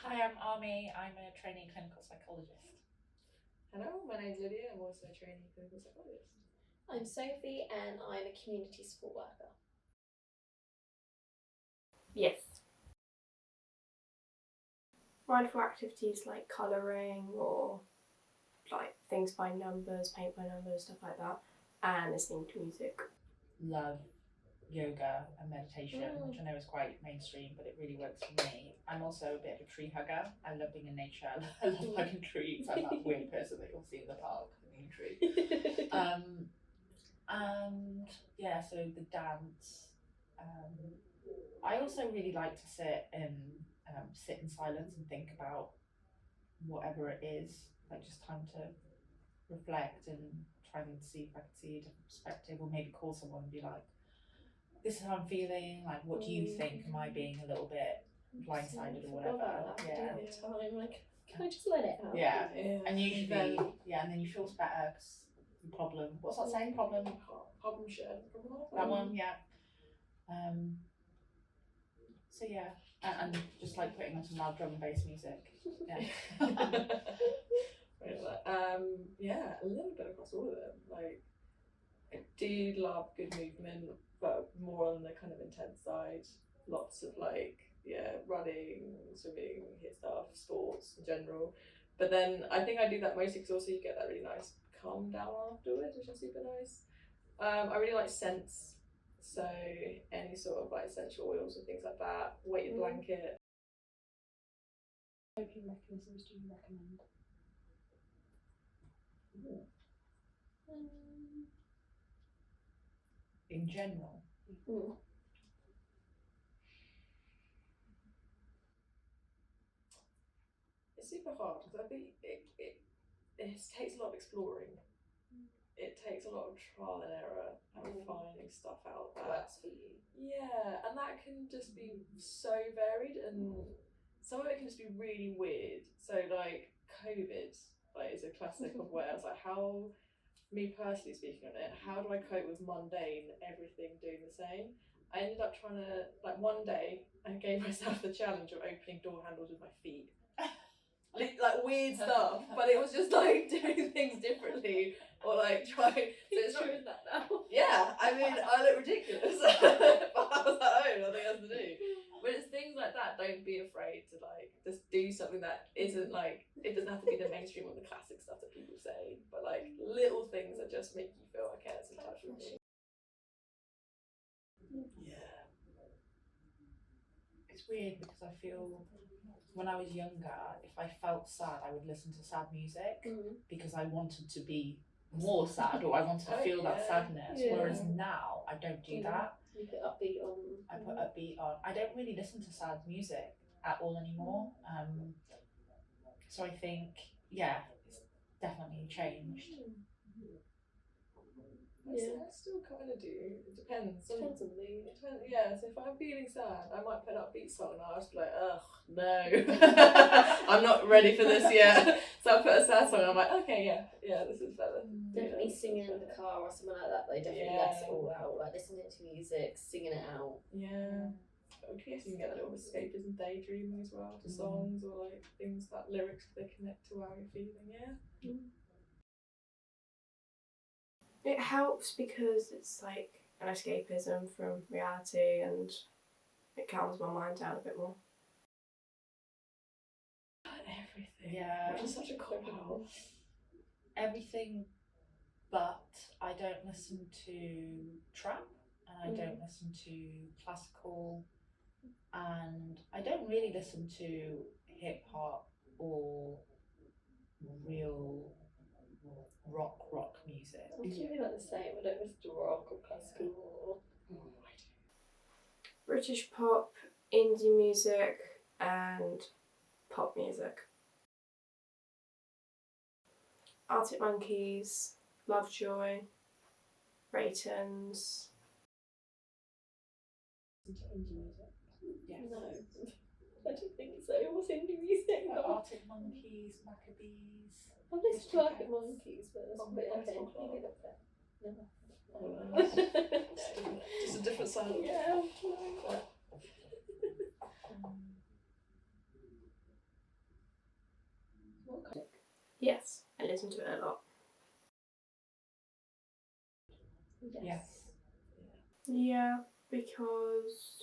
Hi, I'm Army. I'm a trainee clinical psychologist. Hello, my name's Lydia. I'm also a trainee clinical psychologist. I'm Sophie and I'm a community support worker. Yes. Mindful activities like colouring or like things by numbers, paint by numbers, stuff like that, and listening to music. Love yoga and meditation, which I know is quite mainstream, but it really works for me. I'm also a bit of a tree hugger. I love being in nature. I love hugging trees. I'm that weird person that you'll see in the park hugging a tree. And yeah, so the dance. I also really like to sit in silence and think about whatever it is, like just time to reflect and try and see if I can see a different perspective, or maybe call someone and be like, this is how I'm feeling, like what do you think? Am I being a little bit blindsided or whatever? Time, like, can I just let it out? Yeah. And usually and then you feel better because the problem, what's that saying? Problem shared, that one, yeah. So yeah, and just like putting on some loud drum and bass music. Yeah. Yeah, a little bit across all of them. Like, I do love good movement, but more on the kind of intense side. Lots of running, swimming, hit stuff, sports in general. But then I think I do that mostly because also you get that really nice calm down afterwards, which is super nice. I really like scents, so any sort of like essential oils and things like that. Weighted blanket. Coping mechanisms do you recommend? In general. It's super hard because I think it takes a lot of exploring. It takes a lot of trial and error and finding stuff out that works for you. Yeah, and that can just be so varied, and some of it can just be really weird. So like COVID, like is a classic of where I was like, how, me personally speaking on it, how do I cope with mundane everything doing the same? I ended up trying to, like, one day I gave myself the challenge of opening door handles with my feet. Like weird stuff, but it was just like doing things differently, or like trying. So it's not that now. Yeah, I mean, I look ridiculous, but I was like, oh, nothing else to do. But it's things like that. Don't be afraid to like just do something that isn't like, it doesn't have to be the mainstream or the classic stuff that people say, but like little things that just make you feel okay, it's in touch with me. Yeah. It's weird because I feel when I was younger, if I felt sad, I would listen to sad music because I wanted to be more sad, or I wanted to feel that sadness. Whereas now I don't do that. You put upbeat on. I put upbeat on. I don't really listen to sad music at all anymore. So I think, yeah, it's definitely changed. I still kind of do. It depends. Depends on the mood. Yeah, so if I'm feeling sad, I might put an upbeat song and I'll just be like, ugh, no. I'm not ready for this yet. So I'll put a sad song and I'm like, okay, yeah, this is better. Definitely singing in the car or something like that, though. Definitely lets it all out. Like listening to music, singing it out. Yeah. I guess you can get a little escapism, daydreaming as well to songs, or like things that lyrics they connect to how you're feeling, It helps because it's like an escapism from reality and it calms my mind down a bit more. Everything. Yeah. Which is such a cop out. Everything, but I don't listen to trap, and I don't listen to classical, and I don't really listen to hip hop or real rock music. I do like the same. I don't listen to rock or classical or. British pop, indie music, and pop music. Arctic Monkeys, Lovejoy, Raytons. Indie music? Yes. No, I don't think so. What's indie music? Arctic Monkeys, Maccabees. I've listened to Arctic Monkeys, but that's a bit okay. Maybe that's it. Never. Just a different sound. Yeah. What kind Yes, I listen to it a lot. of Yes. Yeah, because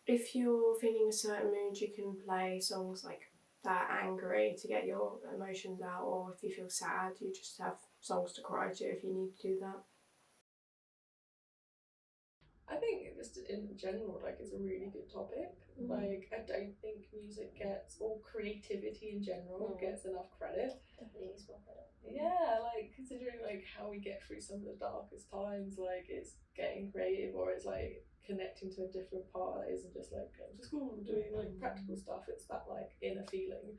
if you're feeling a certain mood, you can play songs like that, angry, to get your emotions out, or if you feel sad, you just have songs to cry to if you need to do that. I think just in general, like, it's a really good topic. Like, I don't think music gets, or creativity in general, gets enough credit. Definitely needs more credit. Yeah, like, considering like how we get through some of the darkest times, like it's getting creative, or it's like connecting to a different part that isn't just like going to school doing like practical stuff. It's that like inner feeling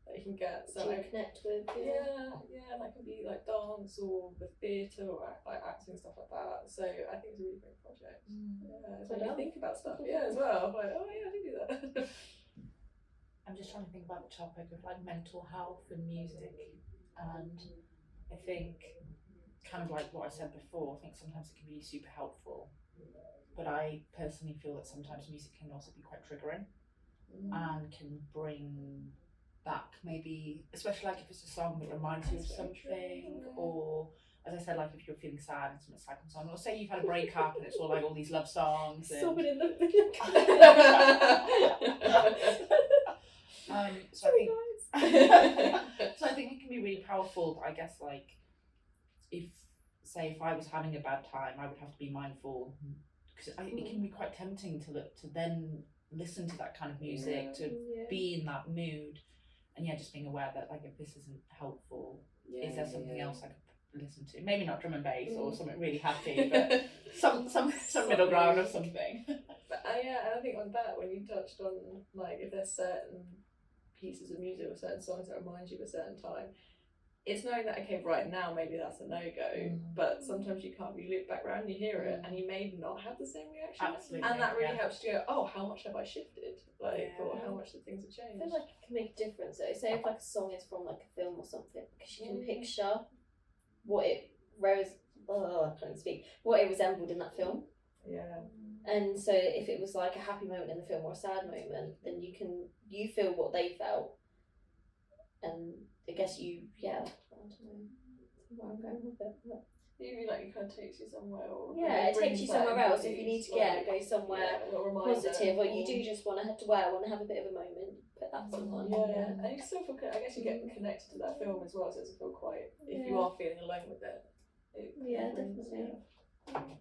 that you can get. So Do you connect with? yeah, and that can be like dance or the theatre or like acting, stuff like that. So I think it's a really great project. Yeah, it's when you think about stuff, as well. Like, oh yeah, I do that. I'm just trying to think about the topic of like mental health and music, and I think kind of like what I said before, I think sometimes it can be super helpful, but I personally feel that sometimes music can also be quite triggering and can bring back, maybe especially like if it's a song that reminds you of something, or as I said, like if you're feeling sad and it's like a song, or say you've had a breakup and it's all like all these love songs and Sobbing in the so I think it can be really powerful. But I guess like if I was having a bad time, I would have to be mindful, because it can be quite tempting to then listen to that kind of music, to be in that mood, and just being aware that like if this isn't helpful, is there something else I could listen to? Maybe not drum and bass or something really happy, but some middle ground or something. But I think on that, when you touched on like if there's certain pieces of music or certain songs that remind you of a certain time, it's knowing that okay, right now maybe that's a no-go, but sometimes you can't. You look back around and you hear it and you may not have the same reaction. Absolutely, and that really helps you go, oh, how much have I shifted, like, or how much have things have changed. I feel like it can make a difference though. Say if like a song is from like a film or something, because you can picture what it what it resembled in that film. And so if it was like a happy moment in the film or a sad moment, then you feel what they felt, and I guess I don't know where I'm going with it. But maybe like it kind of takes you somewhere, or it takes you somewhere else. If you need to go somewhere positive, or you do just want to dwell and have a bit of a moment, put that song on. And you still feel, I guess you get connected to that film as well, so it doesn't feel quite, if you are feeling alone with it. Definitely.